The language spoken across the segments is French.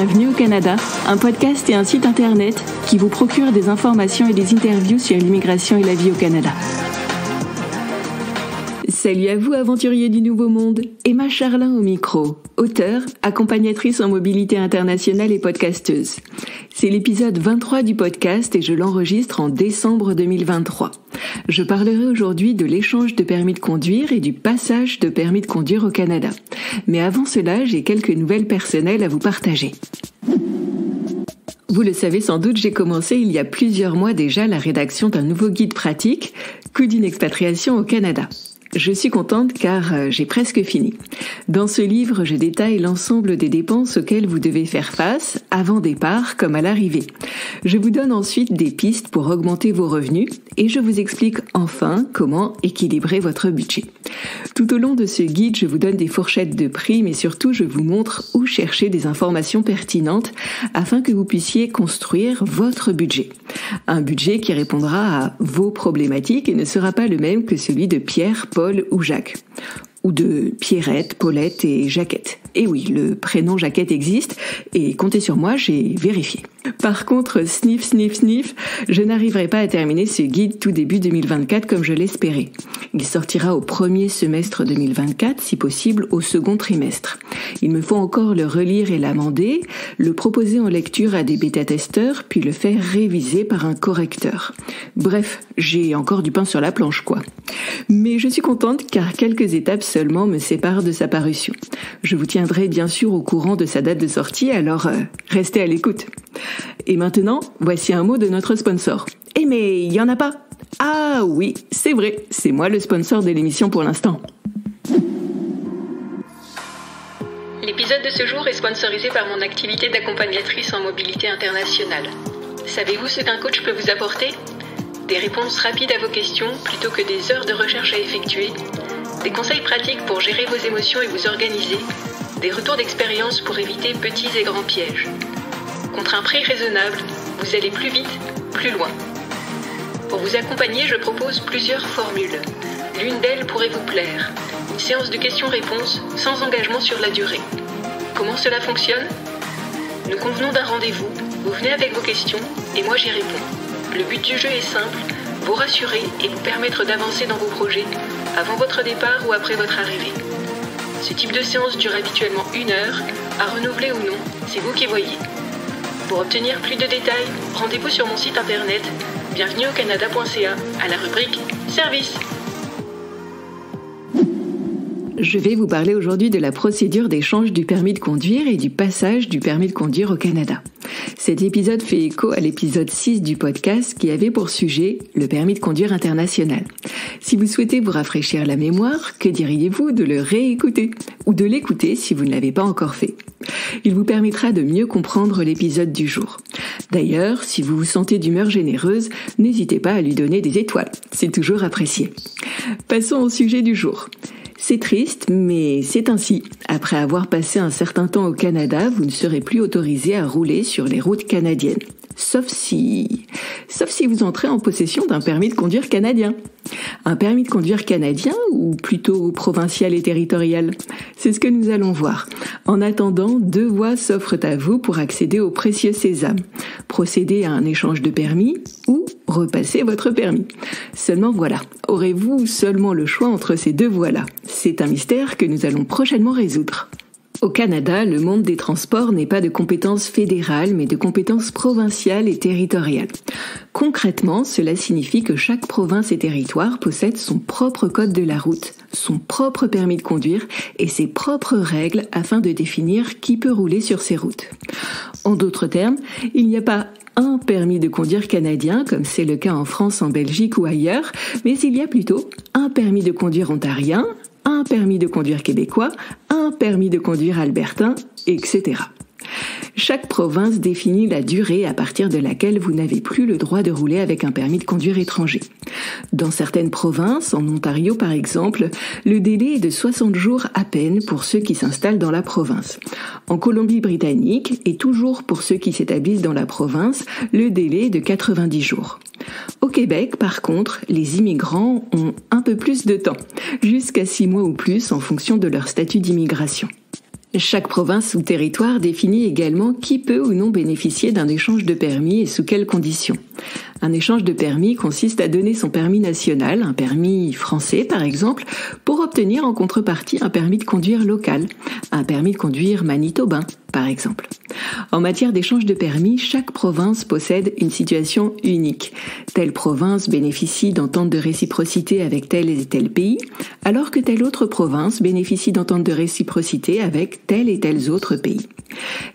Bienvenue au Canada, un podcast et un site internet qui vous procure des informations et des interviews sur l'immigration et la vie au Canada. Salut à vous aventuriers du Nouveau Monde, Emma Charlin au micro, auteure, accompagnatrice en mobilité internationale et podcasteuse. C'est l'épisode 23 du podcast et je l'enregistre en décembre 2023. Je parlerai aujourd'hui de l'échange de permis de conduire et du passage de permis de conduire au Canada. Mais avant cela, j'ai quelques nouvelles personnelles à vous partager. Vous le savez sans doute, j'ai commencé il y a plusieurs mois déjà la rédaction d'un nouveau guide pratique, Coût d'une expatriation au Canada. Je suis contente car j'ai presque fini. Dans ce livre, je détaille l'ensemble des dépenses auxquelles vous devez faire face, avant départ comme à l'arrivée. Je vous donne ensuite des pistes pour augmenter vos revenus et je vous explique enfin comment équilibrer votre budget. Tout au long de ce guide, je vous donne des fourchettes de prix, mais surtout je vous montre où chercher des informations pertinentes afin que vous puissiez construire votre budget. Un budget qui répondra à vos problématiques et ne sera pas le même que celui de Pierre, Paul ou Jacques. Ou de Pierrette, Paulette et Jacquette. Et oui, le prénom Jacquette existe et comptez sur moi, j'ai vérifié. Par contre, sniff, je n'arriverai pas à terminer ce guide tout début 2024 comme je l'espérais. Il sortira au premier semestre 2024, si possible au second trimestre. Il me faut encore le relire et l'amender, le proposer en lecture à des bêta-testeurs, puis le faire réviser par un correcteur. Bref, j'ai encore du pain sur la planche, quoi. Mais je suis contente car quelques étapes seulement me séparent de sa parution. Je vous tiendrai bien sûr au courant de sa date de sortie, alors restez à l'écoute. Et maintenant, voici un mot de notre sponsor. Eh mais il y en a pas. Ah oui, c'est vrai, c'est moi le sponsor de l'émission pour l'instant. L'épisode de ce jour est sponsorisé par mon activité d'accompagnatrice en mobilité internationale. Savez-vous ce qu'un coach peut vous apporter ? Des réponses rapides à vos questions plutôt que des heures de recherche à effectuer, des conseils pratiques pour gérer vos émotions et vous organiser, des retours d'expérience pour éviter petits et grands pièges. Contre un prix raisonnable, vous allez plus vite, plus loin. Pour vous accompagner, je propose plusieurs formules. L'une d'elles pourrait vous plaire. Une séance de questions-réponses sans engagement sur la durée. Comment cela fonctionne ? Nous convenons d'un rendez-vous, vous venez avec vos questions et moi j'y réponds. Le but du jeu est simple, vous rassurer et vous permettre d'avancer dans vos projets avant votre départ ou après votre arrivée. Ce type de séance dure habituellement 1 heure, à renouveler ou non, c'est vous qui voyez. Pour obtenir plus de détails, rendez-vous sur mon site internet bienvenueaucanada.ca à la rubrique Service. Je vais vous parler aujourd'hui de la procédure d'échange du permis de conduire et du passage du permis de conduire au Canada. Cet épisode fait écho à l'épisode 6 du podcast qui avait pour sujet le permis de conduire international. Si vous souhaitez vous rafraîchir la mémoire, que diriez-vous de le réécouter ou de l'écouter si vous ne l'avez pas encore fait ? Il vous permettra de mieux comprendre l'épisode du jour. D'ailleurs, si vous vous sentez d'humeur généreuse, n'hésitez pas à lui donner des étoiles, c'est toujours apprécié. Passons au sujet du jour. C'est triste, mais c'est ainsi. Après avoir passé un certain temps au Canada, vous ne serez plus autorisé à rouler sur les routes canadiennes. Sauf si vous entrez en possession d'un permis de conduire canadien. Un permis de conduire canadien ou plutôt provincial et territorial ? C'est ce que nous allons voir. En attendant, 2 voies s'offrent à vous pour accéder au précieux sésame. Procéder à un échange de permis ou repasser votre permis. Seulement voilà, aurez-vous seulement le choix entre ces 2 voies-là ? C'est un mystère que nous allons prochainement résoudre. Au Canada, le monde des transports n'est pas de compétence fédérale, mais de compétence provinciale et territoriale. Concrètement, cela signifie que chaque province et territoire possède son propre code de la route, son propre permis de conduire et ses propres règles afin de définir qui peut rouler sur ces routes. En d'autres termes, il n'y a pas un permis de conduire canadien, comme c'est le cas en France, en Belgique ou ailleurs, mais il y a plutôt un permis de conduire ontarien, un permis de conduire québécois, un permis de conduire albertain, etc. Chaque province définit la durée à partir de laquelle vous n'avez plus le droit de rouler avec un permis de conduire étranger. Dans certaines provinces, en Ontario par exemple, le délai est de 60 jours à peine pour ceux qui s'installent dans la province. En Colombie-Britannique, et toujours pour ceux qui s'établissent dans la province, le délai est de 90 jours. Au Québec, par contre, les immigrants ont un peu plus de temps, jusqu'à 6 mois ou plus en fonction de leur statut d'immigration. Chaque province ou territoire définit également qui peut ou non bénéficier d'un échange de permis et sous quelles conditions. Un échange de permis consiste à donner son permis national, un permis français par exemple, pour obtenir en contrepartie un permis de conduire local, un permis de conduire manitobain par exemple. En matière d'échange de permis, chaque province possède une situation unique. Telle province bénéficie d'ententes de réciprocité avec tel et tel pays, alors que telle autre province bénéficie d'ententes de réciprocité avec tel et tels autres pays.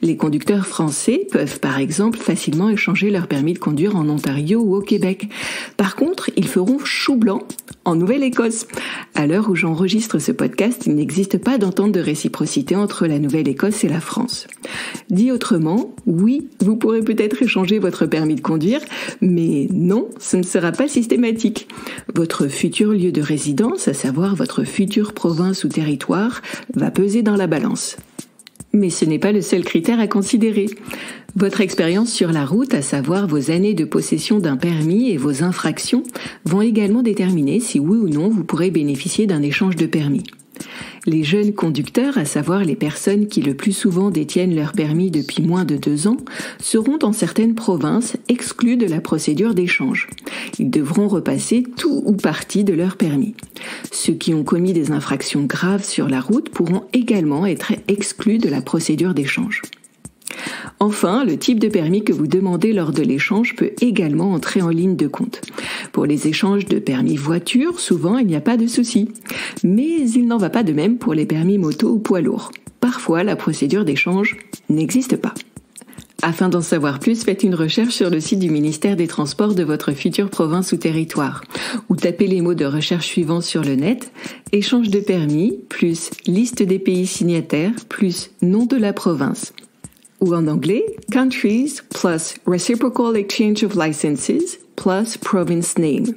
Les conducteurs français peuvent par exemple facilement échanger leur permis de conduire en Ontario ou au Québec. Par contre, ils feront chou blanc en Nouvelle-Écosse. À l'heure où j'enregistre ce podcast, il n'existe pas d'entente de réciprocité entre la Nouvelle-Écosse et la France. Dit autrement, oui, vous pourrez peut-être échanger votre permis de conduire, mais non, ce ne sera pas systématique. Votre futur lieu de résidence, à savoir votre future province ou territoire, va peser dans la balance. Mais ce n'est pas le seul critère à considérer. Votre expérience sur la route, à savoir vos années de possession d'un permis et vos infractions, vont également déterminer si oui ou non vous pourrez bénéficier d'un échange de permis. Les jeunes conducteurs, à savoir les personnes qui le plus souvent détiennent leur permis depuis moins de 2 ans, seront dans certaines provinces exclus de la procédure d'échange. Ils devront repasser tout ou partie de leur permis. Ceux qui ont commis des infractions graves sur la route pourront également être exclus de la procédure d'échange. Enfin, le type de permis que vous demandez lors de l'échange peut également entrer en ligne de compte. Pour les échanges de permis voiture, souvent il n'y a pas de souci. Mais il n'en va pas de même pour les permis moto ou poids lourds. Parfois, la procédure d'échange n'existe pas. Afin d'en savoir plus, faites une recherche sur le site du ministère des Transports de votre future province ou territoire, ou tapez les mots de recherche suivants sur le net: échange de permis, plus liste des pays signataires, plus nom de la province. Ou en anglais, countries plus reciprocal exchange of licenses plus province name.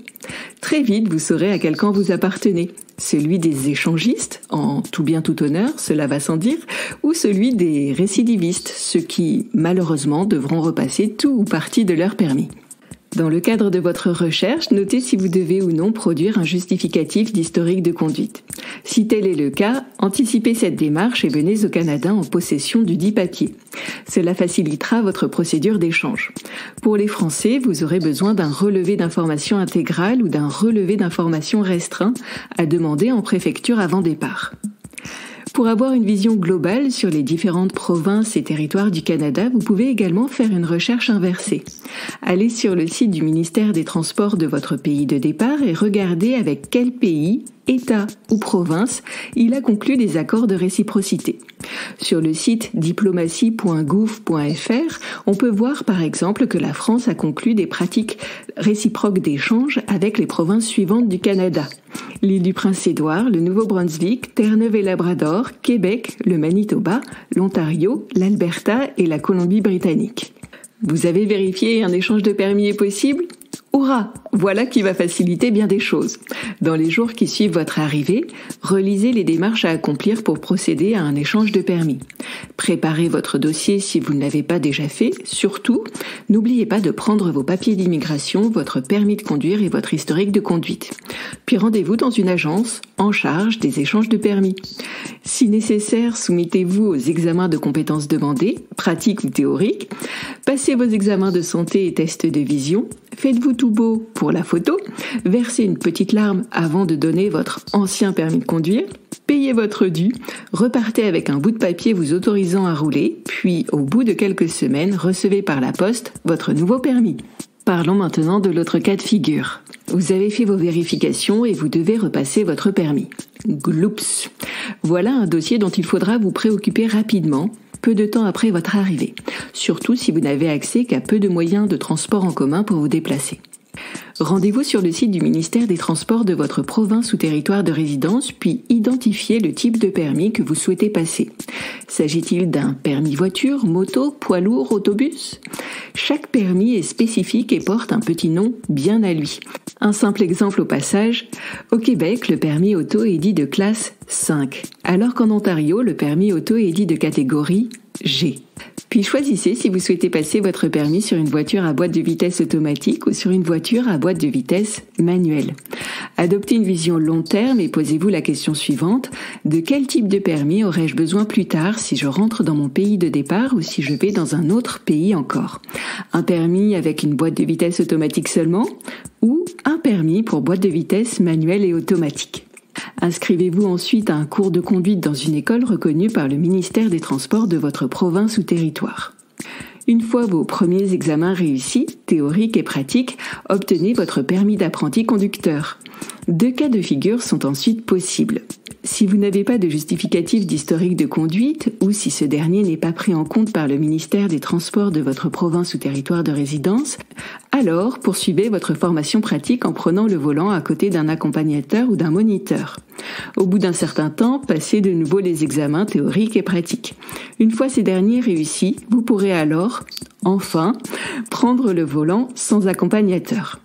Très vite, vous saurez à quel camp vous appartenez. Celui des échangistes, en tout bien tout honneur, cela va sans dire, ou celui des récidivistes, ceux qui, malheureusement, devront repasser tout ou partie de leur permis. Dans le cadre de votre recherche, notez si vous devez ou non produire un justificatif d'historique de conduite. Si tel est le cas, anticipez cette démarche et venez au Canada en possession du dit papier. Cela facilitera votre procédure d'échange. Pour les Français, vous aurez besoin d'un relevé d'information intégral ou d'un relevé d'information restreint à demander en préfecture avant départ. Pour avoir une vision globale sur les différentes provinces et territoires du Canada, vous pouvez également faire une recherche inversée. Allez sur le site du ministère des Transports de votre pays de départ et regardez avec quel pays, État ou province il a conclu des accords de réciprocité. Sur le site diplomatie.gouv.fr, on peut voir par exemple que la France a conclu des pratiques réciproques d'échange avec les provinces suivantes du Canada: l'île du Prince-Édouard, le Nouveau-Brunswick, Terre-Neuve-et-Labrador, Québec, le Manitoba, l'Ontario, l'Alberta et la Colombie-Britannique. Vous avez vérifié un échange de permis est possible ? Hurrah! Voilà qui va faciliter bien des choses. Dans les jours qui suivent votre arrivée, relisez les démarches à accomplir pour procéder à un échange de permis. Préparez votre dossier si vous ne l'avez pas déjà fait. Surtout, n'oubliez pas de prendre vos papiers d'immigration, votre permis de conduire et votre historique de conduite. Puis rendez-vous dans une agence en charge des échanges de permis. Si nécessaire, soumettez-vous aux examens de compétences demandés, pratiques ou théoriques. Passez vos examens de santé et tests de vision. Faites-vous tout beau pour la photo, versez une petite larme avant de donner votre ancien permis de conduire, payez votre dû, repartez avec un bout de papier vous autorisant à rouler, puis au bout de quelques semaines, recevez par la poste votre nouveau permis. Parlons maintenant de l'autre cas de figure. Vous avez fait vos vérifications et vous devez repasser votre permis. Gloups! Voilà un dossier dont il faudra vous préoccuper rapidement, peu de temps après votre arrivée, surtout si vous n'avez accès qu'à peu de moyens de transport en commun pour vous déplacer. Rendez-vous sur le site du ministère des Transports de votre province ou territoire de résidence, puis identifiez le type de permis que vous souhaitez passer. S'agit-il d'un permis voiture, moto, poids lourd, autobus ? Chaque permis est spécifique et porte un petit nom bien à lui. Un simple exemple au passage, au Québec, le permis auto est dit de classe 5, alors qu'en Ontario, le permis auto est dit de catégorie G. Puis choisissez si vous souhaitez passer votre permis sur une voiture à boîte de vitesse automatique ou sur une voiture à boîte de vitesse manuelle. Adoptez une vision long terme et posez-vous la question suivante. De quel type de permis aurais-je besoin plus tard si je rentre dans mon pays de départ ou si je vais dans un autre pays encore? Un permis avec une boîte de vitesse automatique seulement ou un permis pour boîte de vitesse manuelle et automatique? Inscrivez-vous ensuite à un cours de conduite dans une école reconnue par le ministère des Transports de votre province ou territoire. Une fois vos premiers examens réussis, théoriques et pratiques, obtenez votre permis d'apprenti conducteur. 2 cas de figure sont ensuite possibles. Si vous n'avez pas de justificatif d'historique de conduite ou si ce dernier n'est pas pris en compte par le ministère des Transports de votre province ou territoire de résidence, alors poursuivez votre formation pratique en prenant le volant à côté d'un accompagnateur ou d'un moniteur. Au bout d'un certain temps, passez de nouveau les examens théoriques et pratiques. Une fois ces derniers réussis, vous pourrez alors, enfin, prendre le volant sans accompagnateur.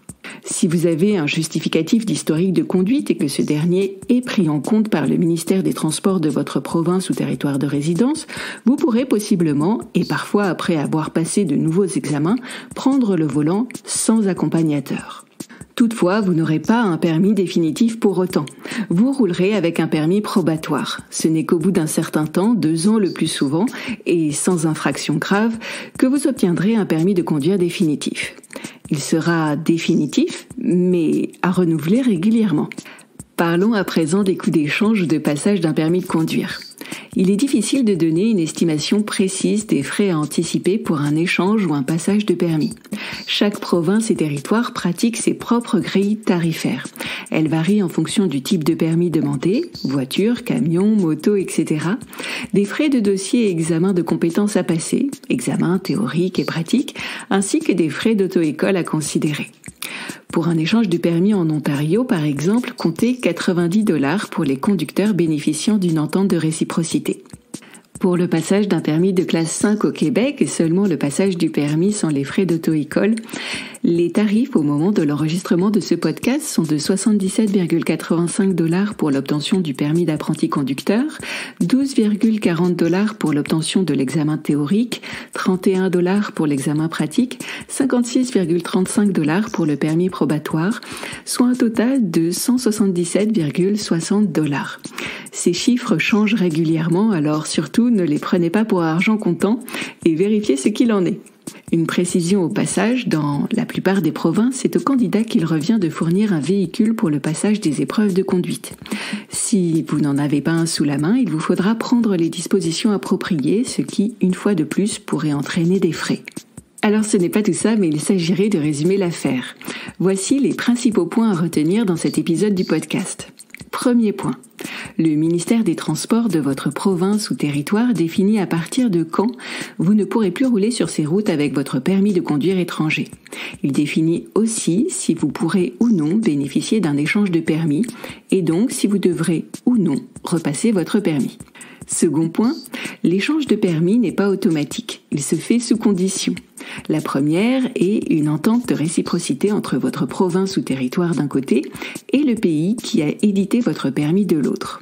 Si vous avez un justificatif d'historique de conduite et que ce dernier est pris en compte par le ministère des Transports de votre province ou territoire de résidence, vous pourrez possiblement, et parfois après avoir passé de nouveaux examens, prendre le volant sans accompagnateur. Toutefois, vous n'aurez pas un permis définitif pour autant. Vous roulerez avec un permis probatoire. Ce n'est qu'au bout d'un certain temps, 2 ans le plus souvent, et sans infraction grave, que vous obtiendrez un permis de conduire définitif. Il sera définitif, mais à renouveler régulièrement. Parlons à présent des coûts d'échange ou de passage d'un permis de conduire. Il est difficile de donner une estimation précise des frais à anticiper pour un échange ou un passage de permis. Chaque province et territoire pratique ses propres grilles tarifaires. Elles varient en fonction du type de permis demandé, voiture, camion, moto, etc. Des frais de dossier et examen de compétences à passer, examens théoriques et pratiques, ainsi que des frais d'auto-école à considérer. Pour un échange de permis en Ontario, par exemple, comptez $90 pour les conducteurs bénéficiant d'une entente de réciprocité. Pour le passage d'un permis de classe 5 au Québec et seulement le passage du permis sans les frais d'auto-école, les tarifs au moment de l'enregistrement de ce podcast sont de $77,85 pour l'obtention du permis d'apprenti conducteur, $12,40 pour l'obtention de l'examen théorique, $31 pour l'examen pratique, $56,35 pour le permis probatoire, soit un total de $177,60. Ces chiffres changent régulièrement, alors surtout ne les prenez pas pour argent comptant et vérifiez ce qu'il en est. Une précision au passage, dans la plupart des provinces, c'est au candidat qu'il revient de fournir un véhicule pour le passage des épreuves de conduite. Si vous n'en avez pas un sous la main, il vous faudra prendre les dispositions appropriées, ce qui, une fois de plus, pourrait entraîner des frais. Alors ce n'est pas tout ça, mais il s'agirait de résumer l'affaire. Voici les principaux points à retenir dans cet épisode du podcast. Premier point. Le ministère des Transports de votre province ou territoire définit à partir de quand vous ne pourrez plus rouler sur ces routes avec votre permis de conduire étranger. Il définit aussi si vous pourrez ou non bénéficier d'un échange de permis et donc si vous devrez ou non repasser votre permis. Second point, l'échange de permis n'est pas automatique, il se fait sous conditions. La première est une entente de réciprocité entre votre province ou territoire d'un côté et le pays qui a édité votre permis de l'autre.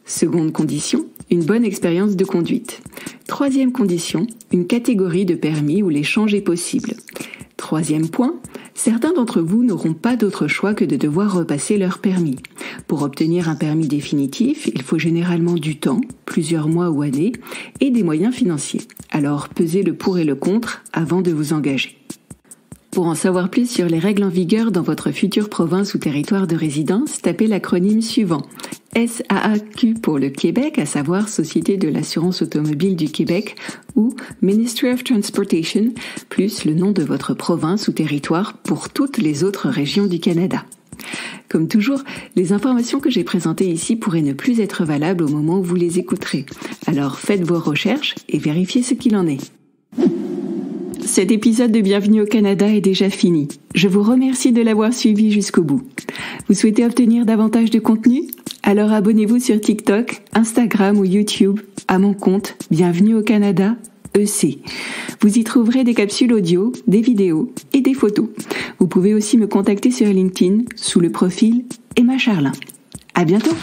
Seconde condition, une bonne expérience de conduite. Troisième condition, une catégorie de permis où l'échange est possible. Troisième point, certains d'entre vous n'auront pas d'autre choix que de devoir repasser leur permis. Pour obtenir un permis définitif, il faut généralement du temps, plusieurs mois ou années, et des moyens financiers. Alors pesez le pour et le contre avant de vous engager. Pour en savoir plus sur les règles en vigueur dans votre future province ou territoire de résidence, tapez l'acronyme suivant. SAAQ pour le Québec, à savoir Société de l'assurance automobile du Québec, ou Ministry of Transportation, plus le nom de votre province ou territoire pour toutes les autres régions du Canada. Comme toujours, les informations que j'ai présentées ici pourraient ne plus être valables au moment où vous les écouterez. Alors faites vos recherches et vérifiez ce qu'il en est. Cet épisode de Bienvenue au Canada est déjà fini. Je vous remercie de l'avoir suivi jusqu'au bout. Vous souhaitez obtenir davantage de contenu ? Alors abonnez-vous sur TikTok, Instagram ou YouTube à mon compte Bienvenue au Canada EC. Vous y trouverez des capsules audio, des vidéos et des photos. Vous pouvez aussi me contacter sur LinkedIn sous le profil Emma Charlin. À bientôt!